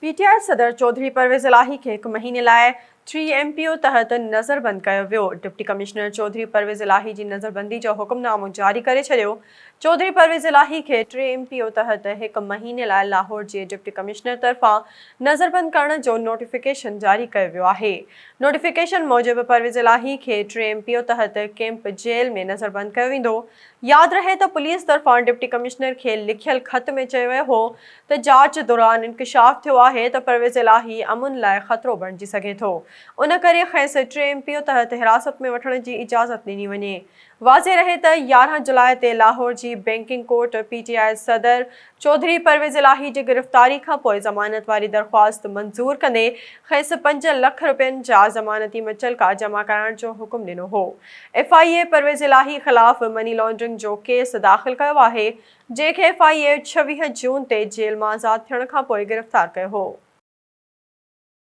PTI सदर चौधरी परवेज़ इलाही खे 1 महीने लाइ 3MPO तहत नज़रबंद कयो वियो। डिप्टी कमिश्नर चौधरी परवेज़ इलाही जी नज़रबंदी जो हुक्मनामो जारी करे छॾियो। चौधरी परवेज़ इलाही खे 3MPO तहत 1 महीने लाइ लाहौर जे डिप्टी कमिश्नर तरफ़ां नज़रबंद करण जो नोटिफिकेशन जारी कयो वियो आहे। नोटिफिकेशन मूजिबि परवेज़ इलाही खे 3MPO तहत कैंप जेल में नज़रबंद कयो वेंदो। यादि रहे त पुलिस तरफ़ां डिप्टी कमिश्नर खे लिखियल ख़त में चयो वियो हो त जांच दौरान इंकशाफ थियो आहे त परवेज़ इलाही अमुन लाइ ख़तरो बणिजी सघे थो। उन करे खेसि 3MPO तहत हिरासत में वठण जी इजाज़त ॾिनी वञे। वाज़े रहे त 11 जुलाई ते लाहौर जी बैंकिंग कोर्ट पीटीआई सदर चौधरी परवेज़ इलाही जी गिरफ़्तारी खां पोइ ज़मानत वारी दरख़्वास्त मंज़ूर कंदे खेसि 5 लख रुपयनि जा ज़मानती मुचलका जमा कराइण जो हुकुम ॾिनो हो। FIA परवेज़ इलाही ख़िलाफ़ मनी लॉन्ड्रिंग जो केस दाख़िल कयो आहे, जंहिंखे FIA 26 जून ते जेल मां आज़ाद थियण खां पोइ गिरफ़्तार कयो हो।